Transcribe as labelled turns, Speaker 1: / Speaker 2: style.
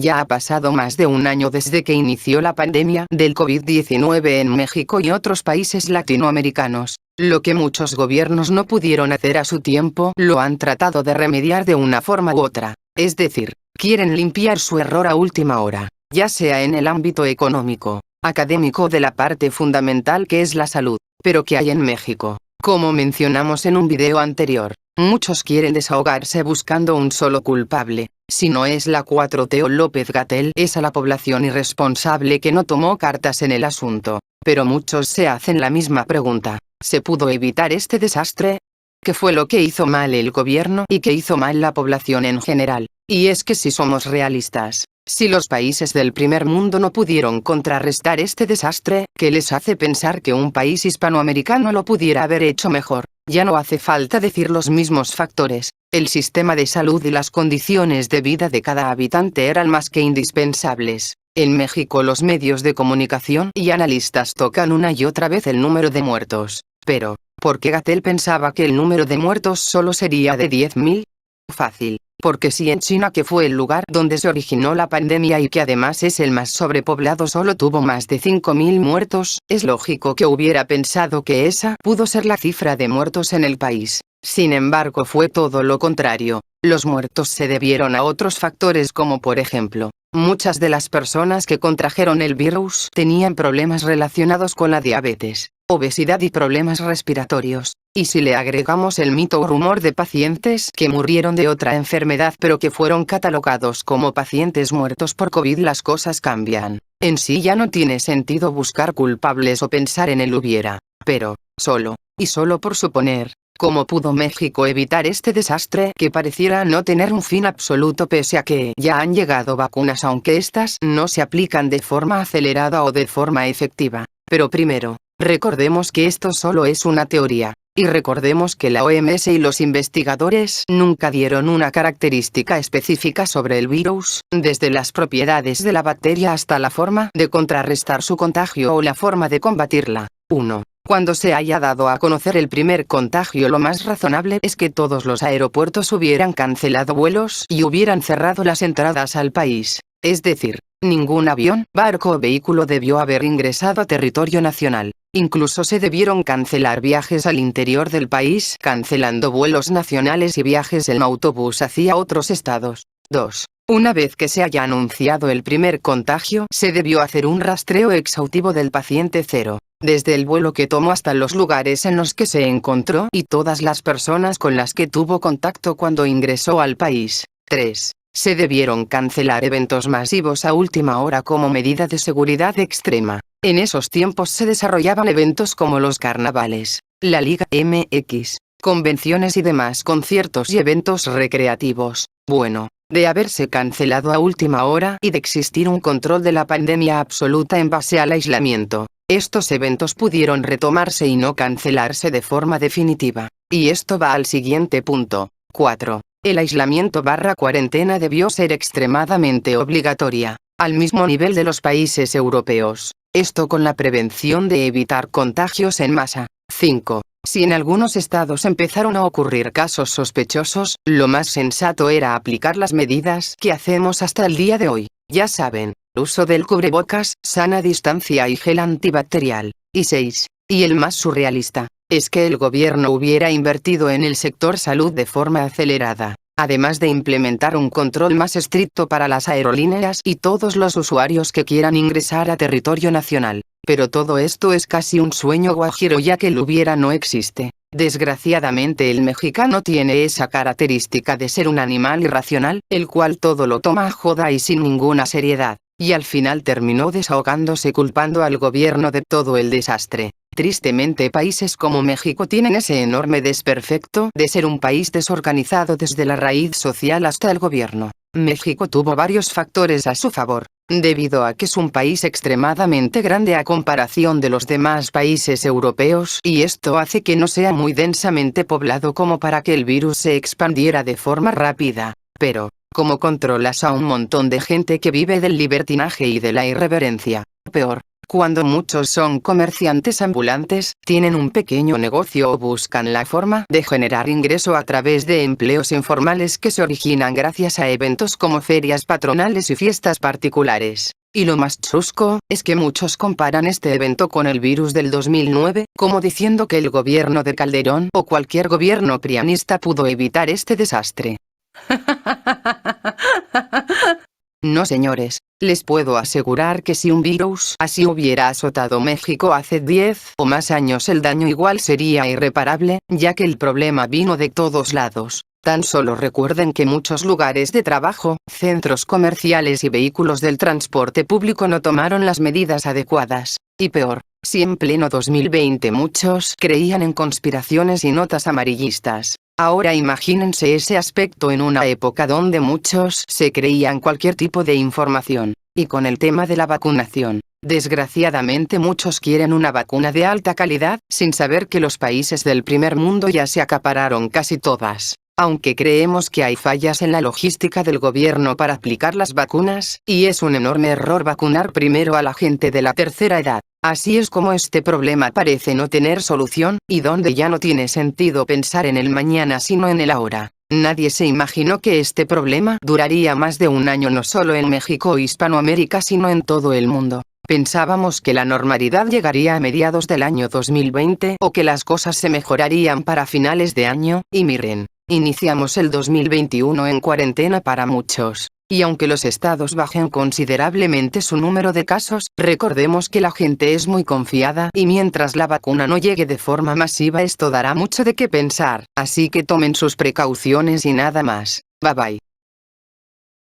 Speaker 1: Ya ha pasado más de un año desde que inició la pandemia del COVID-19 en México y otros países latinoamericanos. Lo que muchos gobiernos no pudieron hacer a su tiempo, lo han tratado de remediar de una forma u otra. Es decir, quieren limpiar su error a última hora, ya sea en el ámbito económico, académico o de la parte fundamental que es la salud. Pero ¿qué hay en México? Como mencionamos en un video anterior, muchos quieren desahogarse buscando un solo culpable. Si no es la 4T o López-Gatell, es a la población irresponsable que no tomó cartas en el asunto. Pero muchos se hacen la misma pregunta: ¿se pudo evitar este desastre? ¿Qué fue lo que hizo mal el gobierno y qué hizo mal la población en general? Y es que si somos realistas, si los países del primer mundo no pudieron contrarrestar este desastre, ¿qué les hace pensar que un país hispanoamericano lo pudiera haber hecho mejor? Ya no hace falta decir los mismos factores. El sistema de salud y las condiciones de vida de cada habitante eran más que indispensables. En México los medios de comunicación y analistas tocan una y otra vez el número de muertos. Pero, ¿por qué Gatell pensaba que el número de muertos solo sería de 10.000? Fácil. Porque si en China, que fue el lugar donde se originó la pandemia y que además es el más sobrepoblado, solo tuvo más de 5.000 muertos, es lógico que hubiera pensado que esa pudo ser la cifra de muertos en el país. Sin embargo, fue todo lo contrario. Los muertos se debieron a otros factores, como por ejemplo, muchas de las personas que contrajeron el virus tenían problemas relacionados con la diabetes, obesidad y problemas respiratorios. Y si le agregamos el mito o rumor de pacientes que murieron de otra enfermedad pero que fueron catalogados como pacientes muertos por COVID, las cosas cambian. En sí ya no tiene sentido buscar culpables o pensar en el hubiera. Pero, solo por suponer, ¿cómo pudo México evitar este desastre que pareciera no tener un fin absoluto pese a que ya han llegado vacunas, aunque estas no se aplican de forma acelerada o de forma efectiva? Pero primero, recordemos que esto solo es una teoría. Y recordemos que la OMS y los investigadores nunca dieron una característica específica sobre el virus, desde las propiedades de la bacteria hasta la forma de contrarrestar su contagio o la forma de combatirla. 1. Cuando se haya dado a conocer el primer contagio, lo más razonable es que todos los aeropuertos hubieran cancelado vuelos y hubieran cerrado las entradas al país. Es decir, ningún avión, barco o vehículo debió haber ingresado a territorio nacional. Incluso se debieron cancelar viajes al interior del país, cancelando vuelos nacionales y viajes en autobús hacia otros estados. 2. Una vez que se haya anunciado el primer contagio, se debió hacer un rastreo exhaustivo del paciente cero, desde el vuelo que tomó hasta los lugares en los que se encontró y todas las personas con las que tuvo contacto cuando ingresó al país. 3. Se debieron cancelar eventos masivos a última hora como medida de seguridad extrema. En esos tiempos se desarrollaban eventos como los carnavales, la Liga MX, convenciones y demás conciertos y eventos recreativos. Bueno, de haberse cancelado a última hora y de existir un control de la pandemia absoluta en base al aislamiento, estos eventos pudieron retomarse y no cancelarse de forma definitiva. Y esto va al siguiente punto. 4. El aislamiento/cuarentena debió ser extremadamente obligatoria, al mismo nivel de los países europeos. Esto con la prevención de evitar contagios en masa. 5. Si en algunos estados empezaron a ocurrir casos sospechosos, lo más sensato era aplicar las medidas que hacemos hasta el día de hoy. Ya saben, uso del cubrebocas, sana distancia y gel antibacterial. Y 6. Y el más surrealista, es que el gobierno hubiera invertido en el sector salud de forma acelerada, además de implementar un control más estricto para las aerolíneas y todos los usuarios que quieran ingresar a territorio nacional. Pero todo esto es casi un sueño guajiro, ya que el hubiera no existe. Desgraciadamente el mexicano tiene esa característica de ser un animal irracional, el cual todo lo toma a joda y sin ninguna seriedad, y al final terminó desahogándose culpando al gobierno de todo el desastre. Tristemente países como México tienen ese enorme desperfecto de ser un país desorganizado desde la raíz social hasta el gobierno. México tuvo varios factores a su favor, debido a que es un país extremadamente grande a comparación de los demás países europeos, y esto hace que no sea muy densamente poblado como para que el virus se expandiera de forma rápida. Pero, ¿cómo controlas a un montón de gente que vive del libertinaje y de la irreverencia? Peor, Cuando muchos son comerciantes ambulantes, tienen un pequeño negocio o buscan la forma de generar ingreso a través de empleos informales que se originan gracias a eventos como ferias patronales y fiestas particulares. Y lo más chusco, es que muchos comparan este evento con el virus del 2009, como diciendo que el gobierno de Calderón o cualquier gobierno prianista pudo evitar este desastre. No señores, les puedo asegurar que si un virus así hubiera azotado México hace 10 o más años, el daño igual sería irreparable, ya que el problema vino de todos lados. Tan solo recuerden que muchos lugares de trabajo, centros comerciales y vehículos del transporte público no tomaron las medidas adecuadas. Y peor, si en pleno 2020 muchos creían en conspiraciones y notas amarillistas. Ahora imagínense ese aspecto en una época donde muchos se creían cualquier tipo de información. Y con el tema de la vacunación, desgraciadamente muchos quieren una vacuna de alta calidad, sin saber que los países del primer mundo ya se acapararon casi todas. Aunque creemos que hay fallas en la logística del gobierno para aplicar las vacunas, y es un enorme error vacunar primero a la gente de la tercera edad. Así es como este problema parece no tener solución, y donde ya no tiene sentido pensar en el mañana sino en el ahora. Nadie se imaginó que este problema duraría más de un año no solo en México o Hispanoamérica sino en todo el mundo. Pensábamos que la normalidad llegaría a mediados del año 2020 o que las cosas se mejorarían para finales de año, y miren, iniciamos el 2021 en cuarentena para muchos. Y aunque los estados bajen considerablemente su número de casos, recordemos que la gente es muy confiada y mientras la vacuna no llegue de forma masiva esto dará mucho de qué pensar, así que tomen sus precauciones y nada más. Bye bye.